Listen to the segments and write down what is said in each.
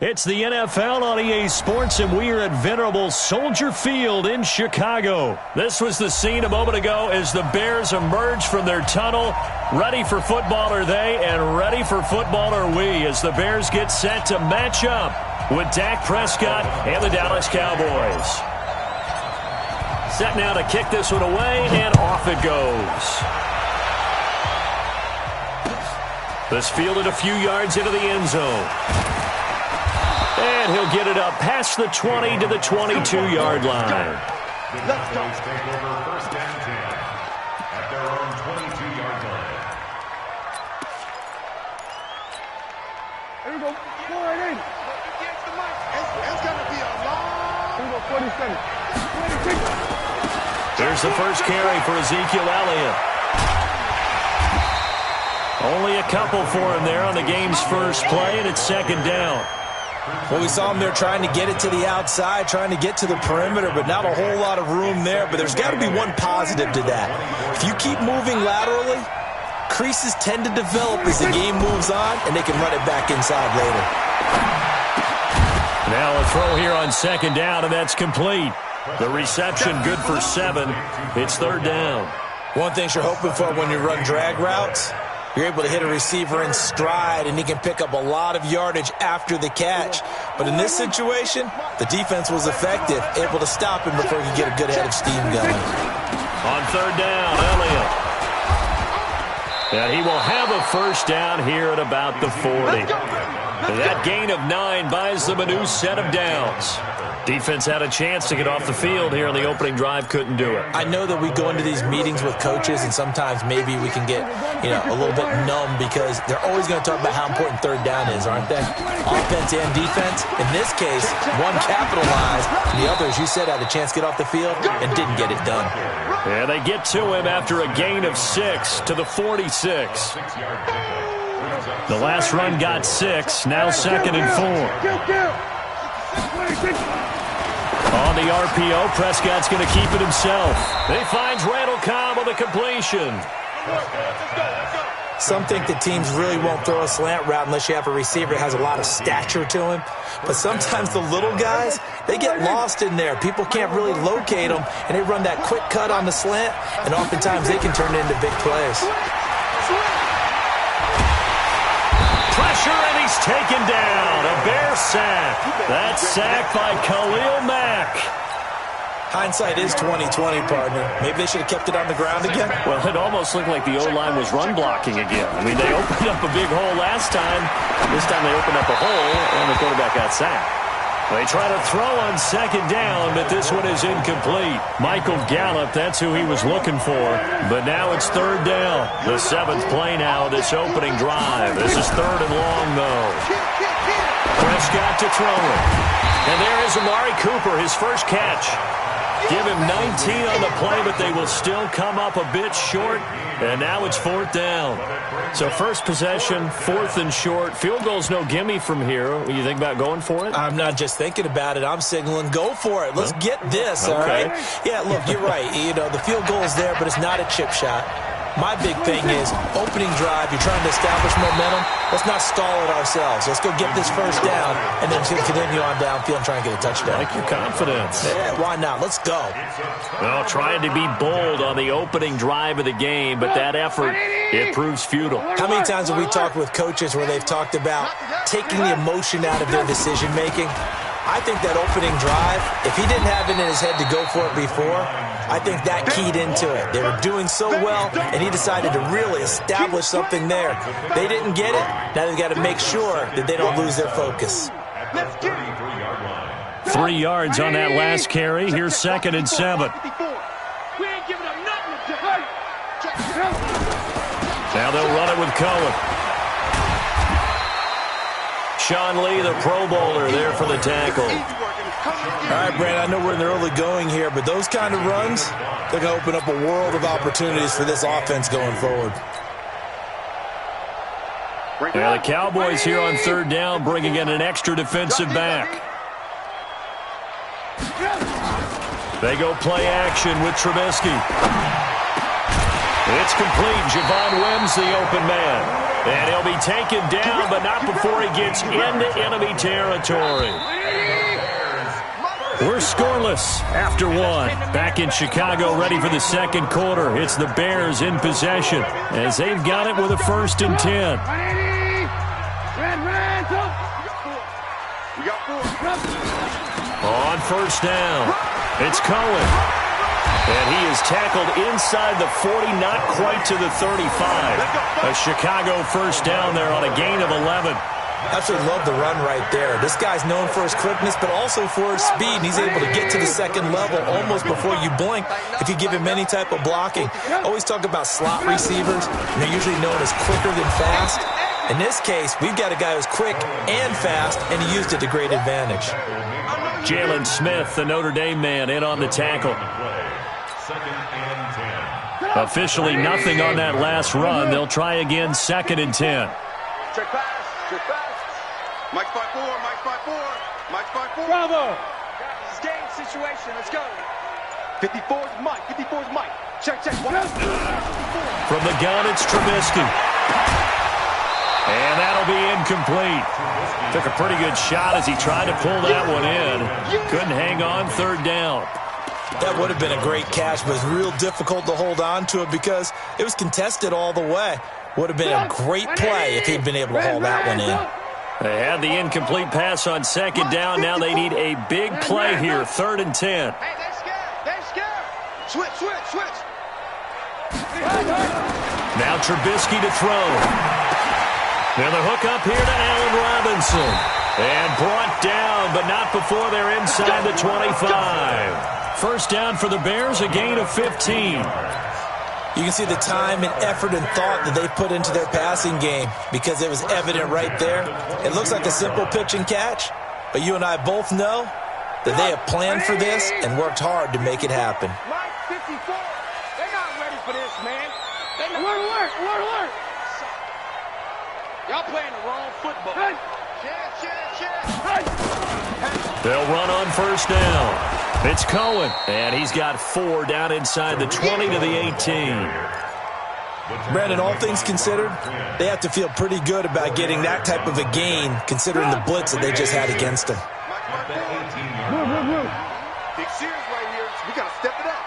It's the NFL on EA Sports, and we are at venerable Soldier Field in Chicago. This was the scene a moment ago as the Bears emerged from their tunnel. Ready for football are they, and ready for football are we, as the Bears get set to match up with Dak Prescott and the Dallas Cowboys. Set now to kick this one away, and off it goes. This fielded a few yards into the end zone. And he'll get it up past the 20 to the 22-yard line. Let's go. Take over first and 10 at their own 22-yard line. Here we go. Go right in. It's going to be a long. Here we go, 47. There's the first carry for Ezekiel Elliott. Only a couple for him there on the game's first play, and it's second down. Well, we saw him there trying to get it to the outside, trying to get to the perimeter, but not a whole lot of room there. But there's got to be one positive to that. If you keep moving laterally, creases tend to develop as the game moves on, and they can run it back inside later. Now a throw here on second down, and that's complete. The reception good for 7. It's third down. One thing you're hoping for when you run drag routes, you're able to hit a receiver in stride, and he can pick up a lot of yardage after the catch. But in this situation, the defense was effective, able to stop him before he could get a good head of steam going. On third down, Elliott. And he will have a first down here at about the 40. That gain of 9 buys them a new set of downs. Defense had a chance to get off the field here on the opening drive, couldn't do it. I know that we go into these meetings with coaches, and sometimes maybe we can get, a little bit numb because they're always going to talk about how important third down is, aren't they? Offense and defense. In this case, one capitalized, and the other, as you said, had a chance to get off the field and didn't get it done. And they get to him after a gain of 6 to the 46. The last run got 6, now second and 4. On the RPO, Prescott's going to keep it himself. He finds Randall Cobb on the completion. Some think that teams really won't throw a slant route unless you have a receiver that has a lot of stature to him. But sometimes the little guys, they get lost in there. People can't really locate them, and they run that quick cut on the slant, and oftentimes they can turn it into big plays. Pressure, and he's taken down. A Bear sack. That's sacked by Khalil Mack. Hindsight is 20/20, partner. Maybe they should have kept it on the ground again. Well, it almost looked like the O-line was run blocking again. I mean, they opened up a big hole last time. This time they opened up a hole, and the quarterback got sacked. They try to throw on second down, but this one is incomplete. Michael Gallup, that's who he was looking for. But now it's third down. The 7th play now of this opening drive. This is third and long, though. Prescott to throw it. And there is Amari Cooper, his first catch. Give him 19 on the play, but they will still come up a bit short. And now it's fourth down. So first possession, 4th and short. Field goal's no gimme from here. What, you think about going for it? I'm not just thinking about it. I'm signaling go for it. Let's get this, all right? Yeah, look, you're right. The field goal is there, but it's not a chip shot. My big thing is opening drive. You're trying to establish momentum. Let's not stall it ourselves. Let's go get this first down and then continue on downfield and try and get a touchdown. Like your confidence. Yeah, why not? Let's go. Well, trying to be bold on the opening drive of the game, but that effort, it proves futile. How many times have we talked with coaches where they've talked about taking the emotion out of their decision-making? I think that opening drive, if he didn't have it in his head to go for it before, I think that keyed into it. They were doing so well, and he decided to really establish something there. They didn't get it. Now they've got to make sure that they don't lose their focus. 3 yards on that last carry. Here's second and 7. Now they'll run it with Cohen. Sean Lee, the Pro Bowler, there for the tackle. All right, Brandon, I know we're in the early going here, but those kind of runs, they're going to open up a world of opportunities for this offense going forward. Yeah, the Cowboys here on third down, bringing in an extra defensive back. They go play action with Trubisky. It's complete. Javon Wims, the open man. And he'll be taken down, but not before he gets into enemy territory. We're scoreless after one. Back in Chicago, ready for the second quarter. It's the Bears in possession as they've got it with a 1st and 10. On 1st down, it's Cohen. And he is tackled inside the 40, not quite to the 35. A Chicago 1st down there on a gain of 11. Absolutely love the run right there. This guy's known for his quickness, but also for his speed. And he's able to get to the second level almost before you blink if you give him any type of blocking. Always talk about slot receivers, and they're usually known as quicker than fast. In this case, we've got a guy who's quick and fast, and he used it to great advantage. Jalen Smith, the Notre Dame man, in on the tackle. Officially nothing on that last run. They'll try again, 2nd and 10. Check pass. Check pass. Mike's 5-4. Mike's 5-4. Mike's 5-4. Bravo. This is game situation. Let's go. 54's Mike. 54's Mike. Check. From the gun, it's Trubisky. And that'll be incomplete. Took a pretty good shot as he tried to pull that one in. Couldn't hang on, 3rd down. That would have been a great catch, but it was real difficult to hold on to it because it was contested all the way. Would have been a great play if he'd been able to haul that one in. They had the incomplete pass on 2nd down. Now they need a big play here, 3rd and 10. Hey, they're scared. Switch. Now Trubisky to throw. Now the hook up here to Allen Robinson. And brought down, but not before they're inside the 25. 1st down for the Bears, a gain of 15. You can see the time and effort and thought that they put into their passing game because it was evident right there. It looks like a simple pitch and catch, but you and I both know that they have planned for this and worked hard to make it happen. Mike, 54. They're not ready for this, man. Alert. Y'all playing the wrong football. They'll run on 1st down. It's Cohen, and he's got 4 down inside the 20 to the 18. Brandon, all things considered, they have to feel pretty good about getting that type of a gain considering the blitz that they just had against them. Big series right here. We got to step it up.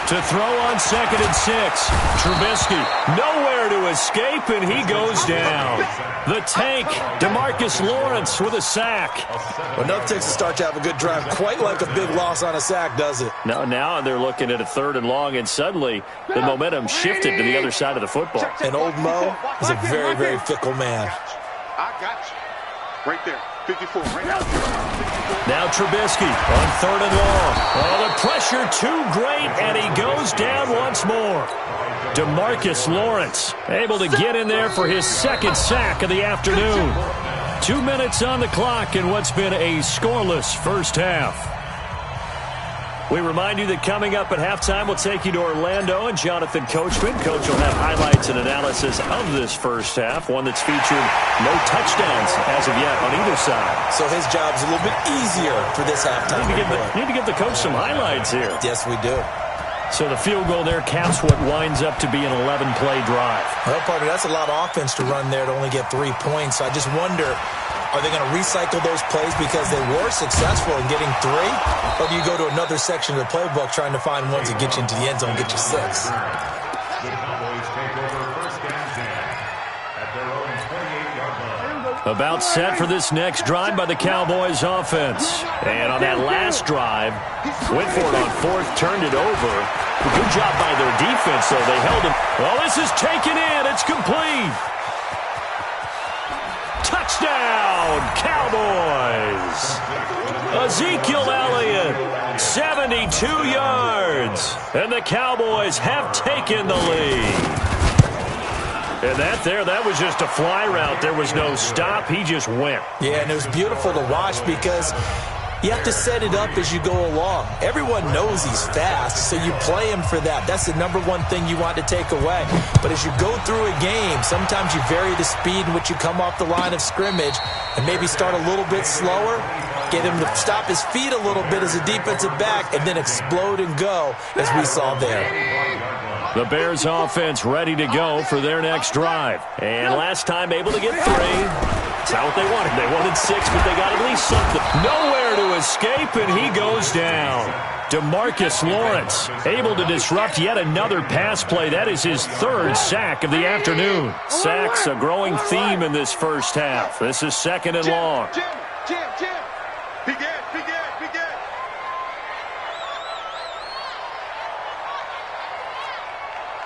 To throw on 2nd and 6. Trubisky nowhere to escape, and he goes down. The tank, DeMarcus Lawrence with a sack. Well, nothing takes a start to have a good drive quite like a big loss on a sack, does it? Now they're looking at a 3rd and long, and suddenly the momentum shifted to the other side of the football. And old Mo is a very, very fickle man. I got you. Right there. 54. Right now. Now Trubisky on 3rd and long. Oh, the pressure too great, and he goes down once more. DeMarcus Lawrence able to get in there for his 2nd sack of the afternoon. 2 minutes on the clock in what's been a scoreless 1st half. We remind you that coming up at halftime, we'll take you to Orlando and Jonathan Coachman. Coach will have highlights and analysis of this 1st half, one that's featured no touchdowns as of yet on either side. So his job's a little bit easier for this halftime. Need to give the coach some highlights here. Yes, we do. So the field goal there caps what winds up to be an 11-play drive. Well, partner, that's a lot of offense to run there to only get 3 points. So I just wonder, are they going to recycle those plays because they were successful in getting 3? Or do you go to another section of the playbook trying to find ones that get you into the end zone and get you 6? The Cowboys take over 1st and 10 at their own 28-yard line. About set for this next drive by the Cowboys offense. And on that last drive, went for it on 4th, turned it over. Good job by their defense, though. They held him. Well, this is taken in. It's complete. Touchdown, Cowboys. Ezekiel Elliott, 72 yards. And the Cowboys have taken the lead. And that was just a fly route. There was no stop. He just went. Yeah, and it was beautiful to watch because you have to set it up as you go along. Everyone knows he's fast, so you play him for that. That's the number one thing you want to take away. But as you go through a game, sometimes you vary the speed in which you come off the line of scrimmage and maybe start a little bit slower, get him to stop his feet a little bit as a defensive back, and then explode and go, as we saw there. The Bears offense ready to go for their next drive. And last time able to get 3. That's not what they wanted. They wanted 6, but they got at least something. Nowhere to escape, and he goes down. DeMarcus Lawrence able to disrupt yet another pass play. That is his 3rd sack of the afternoon. Sacks a growing theme in this first half. This is 2nd and long. Jim. Begin.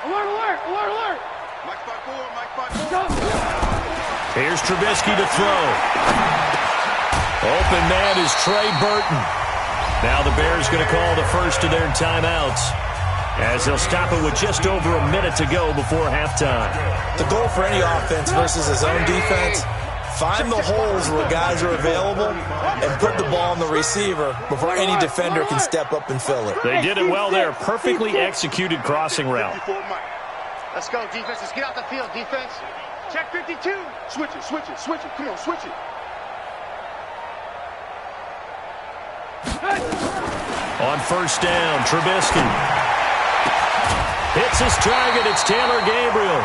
Alert. Mike 5-4. Here's Trubisky to throw. Open man is Trey Burton. Now the Bears going to call the first of their timeouts, as they'll stop it with just over a minute to go before halftime. The goal for any offense versus his own defense, find the holes where guys are available and put the ball on the receiver before any defender can step up and fill it. They did it well there. Perfectly executed crossing route. Let's go, defense. Let's get out the field, defense. Check 52. Switch it. Come on, switch it. On first down, Trubisky hits his target. It's Taylor Gabriel.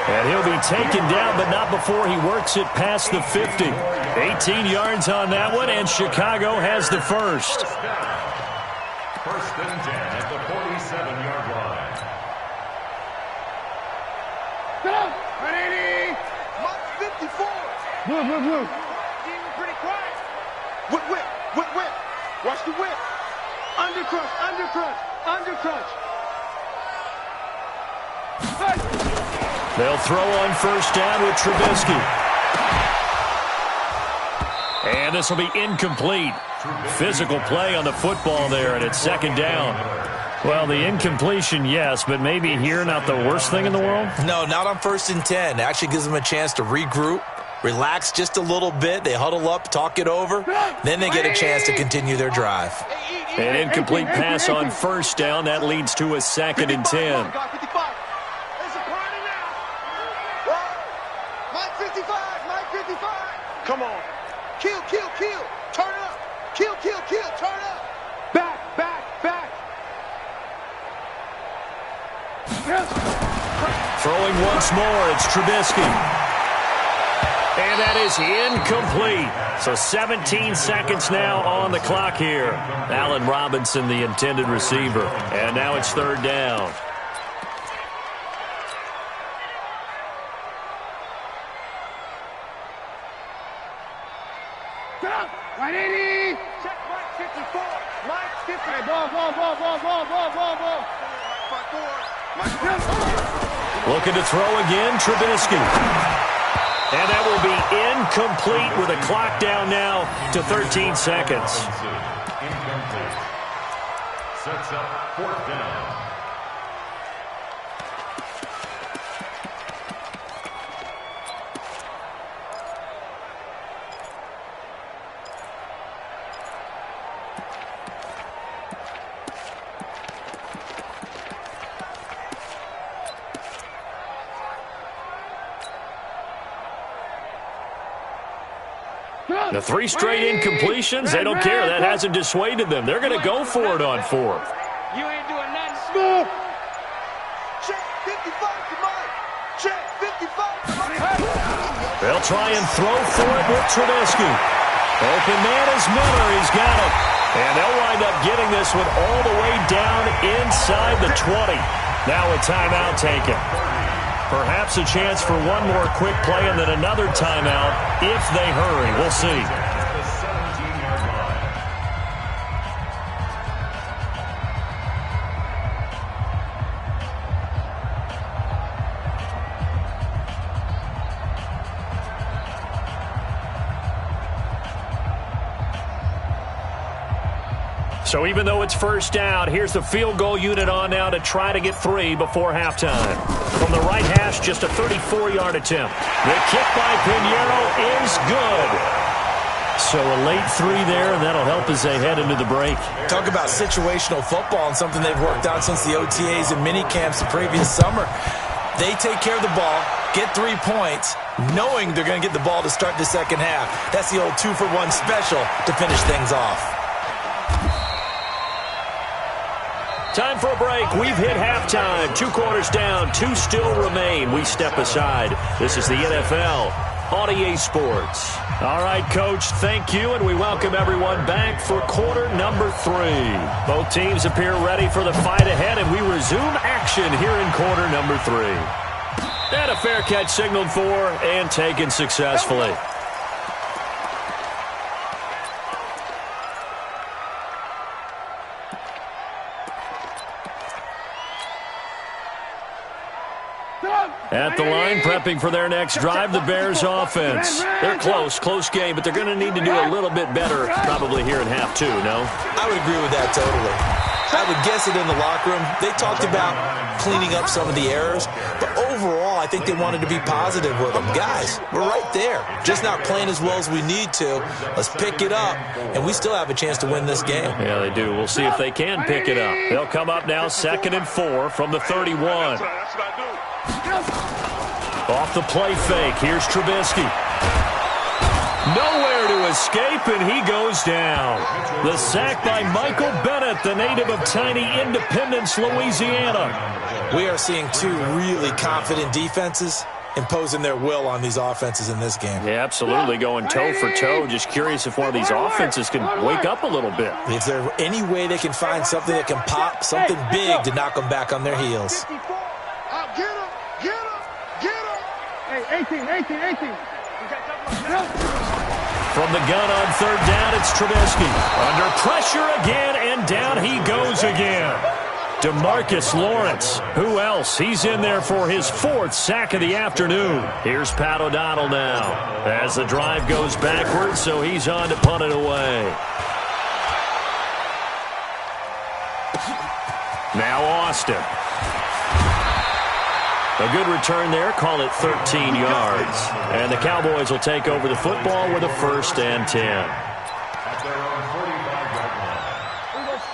And he'll be taken down, but not before he works it past the 50. 18 yards on that one, and Chicago has the first. First and 10 at the 47-yard line. Mark 54. Move. Pretty quiet. Whip. Watch the whip. Undercrunch. They'll throw on first down with Trubisky. And this will be incomplete. Physical play on the football there, and it's 2nd down. Well, the incompletion, yes, but maybe here not the worst thing in the world? No, not on 1st and 10. It actually gives them a chance to regroup, relax just a little bit. They huddle up, talk it over. Then they get a chance to continue their drive. An incomplete pass on first down. That leads to a 2nd and 10. Mike 55. Come on. Kill. Turn up. Kill. Turn up. Back. Throwing once more, it's Trubisky. And that is incomplete. So 17 seconds now on the clock here. Allen Robinson, the intended receiver. And now it's 3rd down. Right 80. Check Mike 54. Mike 50. Hey, ball. Looking to throw again, Trubisky. And that will be incomplete with a clock down now to 13 seconds. Incomplete. Sets up 4th down. The 3 straight incompletions, they don't care. That hasn't dissuaded them. They're going to go for it on 4th. You ain't doing nothing. Smooth. Check 55 to Mike. Check 55 to Mike. They'll try and throw for it with Trubisky. Open man is Miller. He's got it. And they'll wind up getting this one all the way down inside the 20. Now a timeout taken. Perhaps a chance for one more quick play and then another timeout if they hurry. We'll see. At the 17-yard line. So even though it's first down, here's the field goal unit on now to try to get 3 before halftime. From the right hash, just a 34-yard attempt. The kick by Pinheiro is good. So a late 3 there, and that'll help as they head into the break. Talk about situational football and something they've worked on since the OTAs and mini camps the previous summer. They take care of the ball, get 3 points, knowing they're going to get the ball to start the second half. That's the old 2-for-1 special to finish things off. Time for a break. We've hit halftime. 2 quarters down. 2 still remain. We step aside. This is the NFL on EA Sports. All right, Coach, thank you, and we welcome everyone back for quarter number 3. Both teams appear ready for the fight ahead, and we resume action here in quarter number 3. And a fair catch signaled for and taken successfully. At the line, prepping for their next drive, the Bears offense. They're close game, but they're going to need to do a little bit better probably here in half 2, no? I would agree with that totally. I would guess it in the locker room. They talked about cleaning up some of the errors, but overall, I think they wanted to be positive with them. Guys, we're right there. Just not playing as well as we need to. Let's pick it up, and we still have a chance to win this game. Yeah, they do. We'll see if they can pick it up. They'll come up now 2nd and 4 from the 31. Off the play fake, here's Trubisky. Nowhere to escape, and he goes down. The sack by Michael Bennett, the native of tiny Independence, Louisiana. We are seeing 2 really confident defenses imposing their will on these offenses in this game. Yeah, absolutely, going toe for toe. Just curious if one of these offenses can wake up a little bit. If there's any way they can find something that can pop, something big to knock them back on their heels. Hey, 18. From the gun on 3rd down, it's Trubisky. Under pressure again, and down he goes again. DeMarcus Lawrence. Who else? He's in there for his 4th sack of the afternoon. Here's Pat O'Donnell now. As the drive goes backwards, so he's on to punt it away. Now Austin. A good return there, call it 13 yards. And the Cowboys will take over the football with a 1st and 10.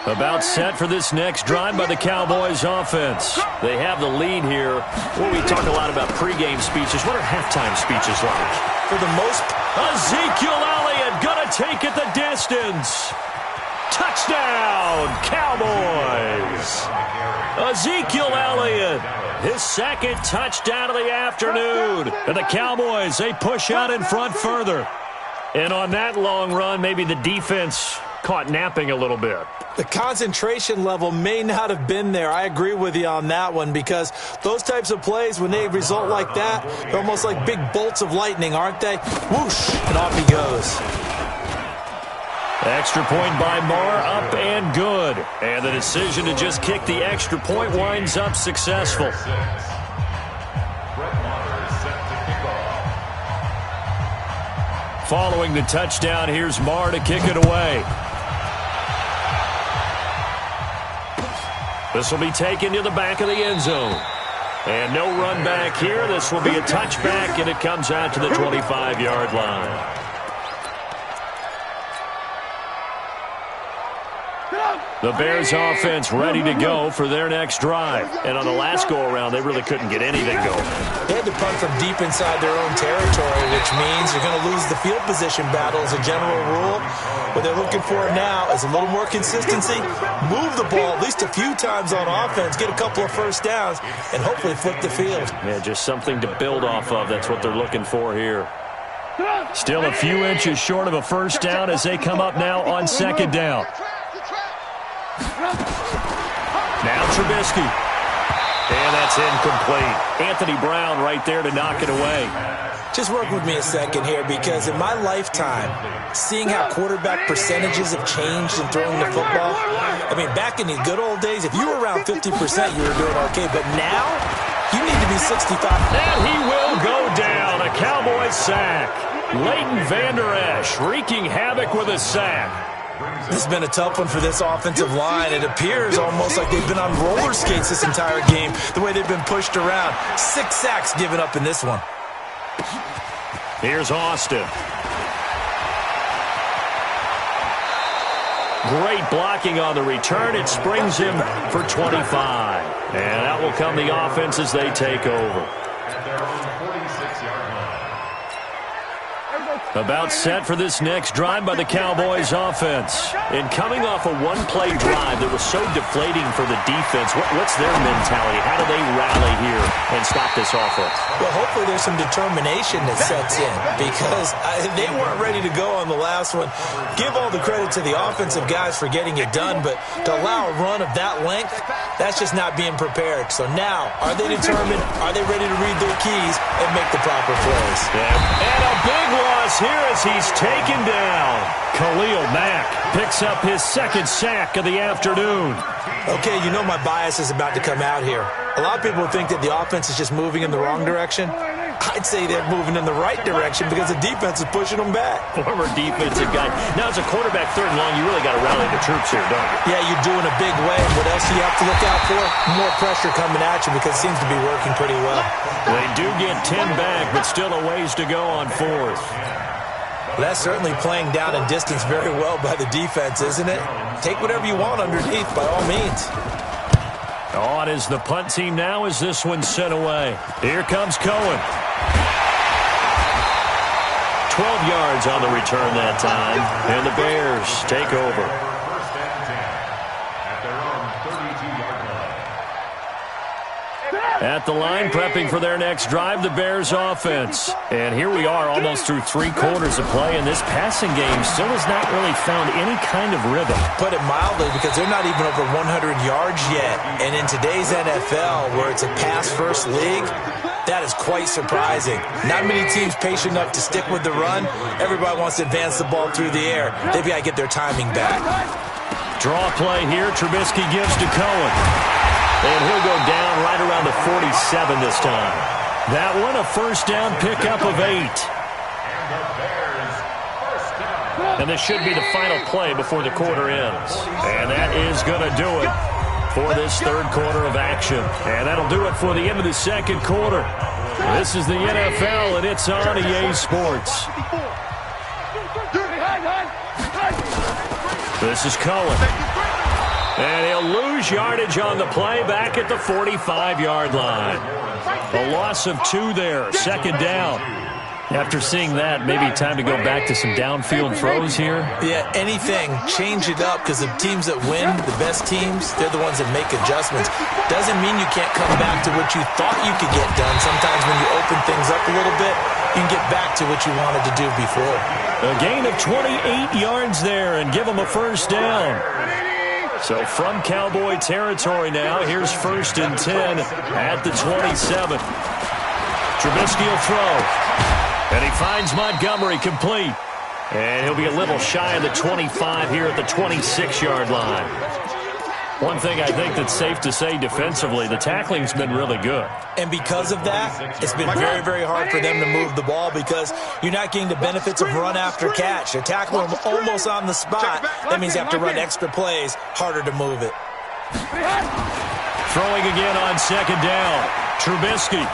About set for this next drive by the Cowboys offense. They have the lead here. Well, we talk a lot about pregame speeches. What are halftime speeches like? For the most part, Ezekiel Elliott gonna take it the distance. Touchdown, Cowboys. Ezekiel Elliott, his 2nd touchdown of the afternoon. And the Cowboys, they push out in front further. And on that long run, maybe the defense caught napping a little bit. The concentration level may not have been there. I agree with you on that one, because those types of plays, when they result like that, they're almost like big bolts of lightning, aren't they? Whoosh, and off he goes. Extra point by Marr, up and good. And the decision to just kick the extra point winds up successful. Following the touchdown, here's Marr to kick it away. This will be taken to the back of the end zone. And no run back here. This will be a touchback, and it comes out to the 25-yard line. The Bears offense ready to go for their next drive. And on the last go-around, they really couldn't get anything going. They had to punt from deep inside their own territory, which means you're going to lose the field position battle as a general rule. What they're looking for now is a little more consistency, move the ball at least a few times on offense, get a couple of 1st downs, and hopefully flip the field. Yeah, just something to build off of. That's what they're looking for here. Still a few inches short of a 1st down as they come up now on 2nd down. Now Trubisky. And that's incomplete. Anthony Brown right there to knock it away. Just work with me a second here, because in my lifetime, seeing how quarterback percentages have changed in throwing the football, I mean, back in the good old days, if you were around 50%, you were doing okay. But now, you need to be 65. And he will go down. A Cowboys sack. Leighton Vander Esch wreaking havoc with a sack. This has been a tough one for this offensive line. It appears almost like they've been on roller skates this entire game, the way they've been pushed around. 6 sacks given up in this one. Here's Austin. Great blocking on the return. It springs him for 25. And out will come the offense as they take over. About set for this next drive by the Cowboys offense. And coming off a one-play drive that was so deflating for the defense, what's their mentality? How do they rally here and stop this offense? Well, hopefully there's some determination that sets in because they weren't ready to go on the last one. Give all the credit to the offensive guys for getting it done, but to allow a run of that length, that's just not being prepared. So now, are they determined? Are they ready to read their keys and make the proper plays? Yeah. And a big loss here as he's taken down. Khalil Mack picks up his second sack of the afternoon. Okay, you know my bias is about to come out here. A lot of people think that the offense is just moving in the wrong direction. I'd say they're moving in the right direction because the defense is pushing them back. Former defensive guy. Now, as a quarterback, third and long, you really got to rally the troops here, don't you? Yeah, you're doing a big way. What else do you have to look out for? More pressure coming at you because it seems to be working pretty well. They do get 10 back, but still a ways to go on fourth. That's certainly playing down and distance very well by the defense, isn't it? Take whatever you want underneath, by all means. On is the punt team now as this one's sent away. Here comes Cohen. 12 yards on the return that time, and the Bears take over. First and 10 at their own 32-yard line. At the line, prepping for their next drive, the Bears offense. And here we are almost through 3 quarters of play, and this passing game still has not really found any kind of rhythm. Put it mildly, because they're not even over 100 yards yet. And in today's NFL, where it's a pass-first league, that is quite surprising. Not many teams patient enough to stick with the run. Everybody wants to advance the ball through the air. They've got to get their timing back. Draw play here. Trubisky gives to Cohen. And he'll go down right around the 47 this time. That one, a first down pickup of 8. And this should be the final play before the quarter ends. And that is going to do it for this third quarter of action. And that'll do it for the end of the second quarter. This is the NFL, and it's on EA Sports. This is Cohen. And he'll lose yardage on the play back at the 45-yard line. A loss of 2 there, second down. After seeing that, maybe time to go back to some downfield throws here. Yeah, anything. Change it up because the teams that win, the best teams, they're the ones that make adjustments. Doesn't mean you can't come back to what you thought you could get done. Sometimes when you open things up a little bit, you can get back to what you wanted to do before. A gain of 28 yards there and give them a first down. So from Cowboy territory now, here's first and 10 at the 27. Trubisky will throw. And he finds Montgomery complete. And he'll be a little shy of the 25 here at the 26-yard line. One thing I think that's safe to say defensively, the tackling's been really good. And because of that, it's been very, very hard for them to move the ball because you're not getting the benefits of run after catch. They're tackling them almost on the spot. That means you have to run extra plays, harder to move it. Throwing again on second down. Trubisky.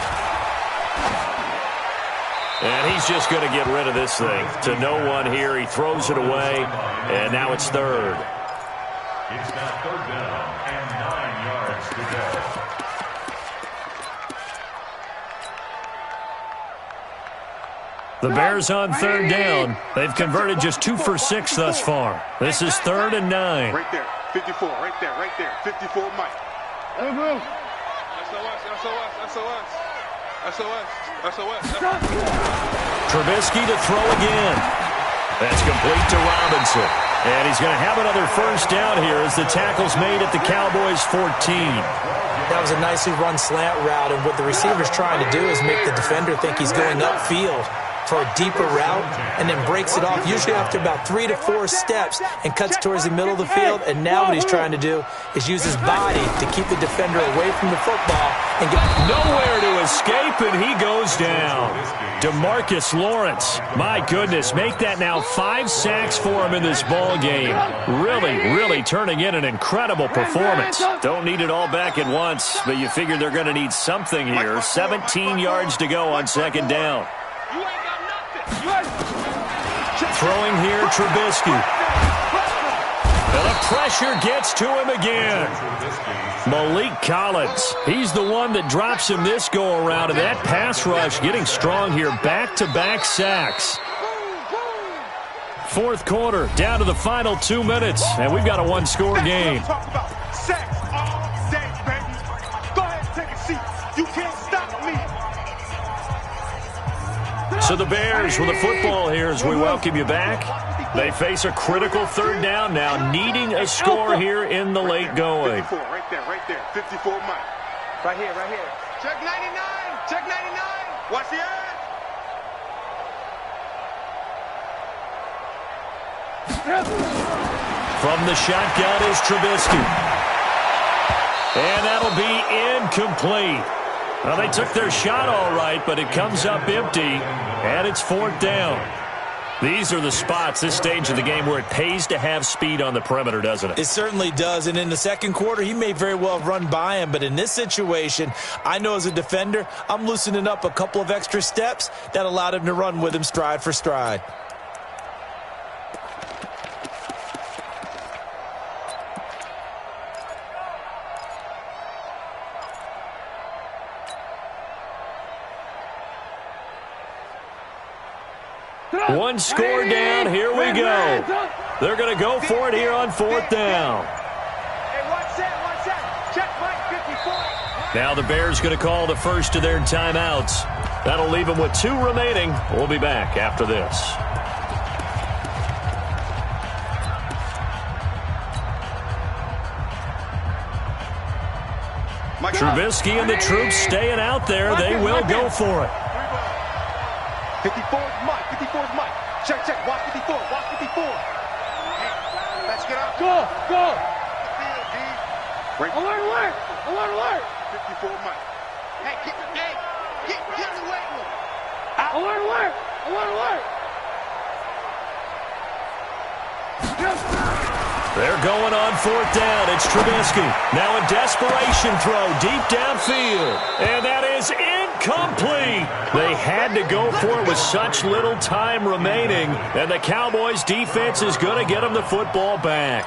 And he's just going to get rid of this thing. To no one here. He throws it away. And now it's third. It's now third down and 9 yards to go. The Bears on third down. They've converted just 2 for 6 thus far. This is 3rd and 9. Right there, 54, right there, 54, Mike. Move. SOS. Trubisky to throw again. That's complete to Robinson. And he's going to have another first down here as the tackle's made at the Cowboys' 14. That was a nicely run slant route, and what the receiver's trying to do is make the defender think he's going upfield for a deeper route and then breaks it off, usually after about 3 to 4 steps, and cuts towards the middle of the field. And now what he's trying to do is use his body to keep the defender away from the football and get nowhere to escape, and he goes down. DeMarcus Lawrence, my goodness, make that now 5 sacks for him in this ball game. Really turning in an incredible performance. Don't need it all back at once, but you figure they're going to need something here. 17 yards to go on second down. Throwing here, Trubisky. And the pressure gets to him again. Malik Collins, he's the one that drops him this go-around, and that pass rush getting strong here. Back-to-back sacks. Fourth quarter, down to the final 2 minutes, and we've got a one-score game. Talk about sex all day, baby. Go ahead and take a seat. You can't stop me. So the Bears with the football here as we welcome you back. They face a critical third down now, needing a score here in the late going. 54, right there. 54, Mike. Right here. Check 99. Check 99. Watch the edge. From the shotgun is Trubisky. And that'll be incomplete. Well, they took their shot all right, but it comes up empty, and it's fourth down. These are the spots, this stage of the game, where it pays to have speed on the perimeter, doesn't it? It certainly does, and in the second quarter, he may very well have run by him, but in this situation, I know as a defender, I'm loosening up a couple of extra steps that allowed him to run with him stride for stride. One score down, here we go. They're going to go for it here on fourth down. Hey, watch that. Check Mike 54. Now the Bears going to call the first of their timeouts. That'll leave them with 2 remaining. We'll be back after this. Trubisky and the troops staying out there. They will go for it. 54's Mike. 54's Mike. Check. Watch 54. Let's get out. Go. Right. Alert. 54 Mike. Hey, get the weight room. Alert. They're going on fourth down. It's Trubisky. Now a desperation throw deep downfield. And that is incomplete. They had to go for it with such little time remaining. And the Cowboys defense is going to get them the football back.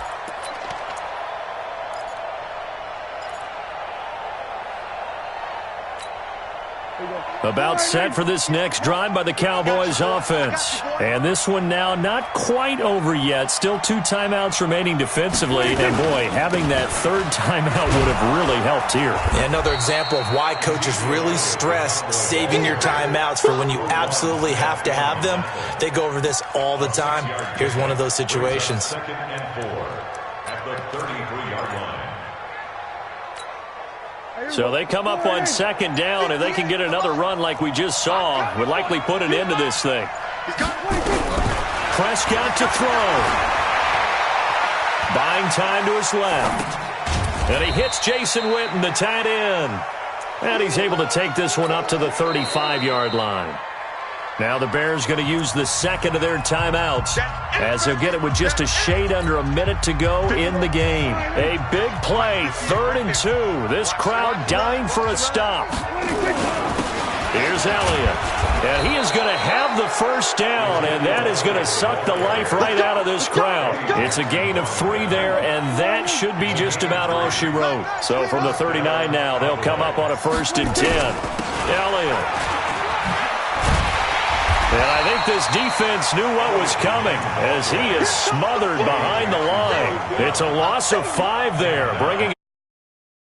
About set for this next drive by the Cowboys offense. And this one now not quite over yet. Still 2 timeouts remaining defensively. And boy, having that third timeout would have really helped here. Yeah, another example of why coaches really stress saving your timeouts for when you absolutely have to have them. They go over this all the time. Here's one of those situations. 2nd and 4 at the 33-yard line. So they come up on second down. If they can get another run like we just saw, would likely put an end to this thing. Prescott to throw. Buying time to his left. And he hits Jason Witten, the tight end. And he's able to take this one up to the 35-yard line. Now the Bears going to use the second of their timeouts as they'll get it with just a shade under a minute to go in the game. A big play, 3rd and 2. This crowd dying for a stop. Here's Elliott. And he is going to have the first down, and that is going to suck the life right out of this crowd. It's a gain of 3 there, and that should be just about all she wrote. So from the 39 now, they'll come up on a 1st and 10. Elliott. And I think this defense knew what was coming as he is smothered behind the line. It's a loss of 5 there, bringing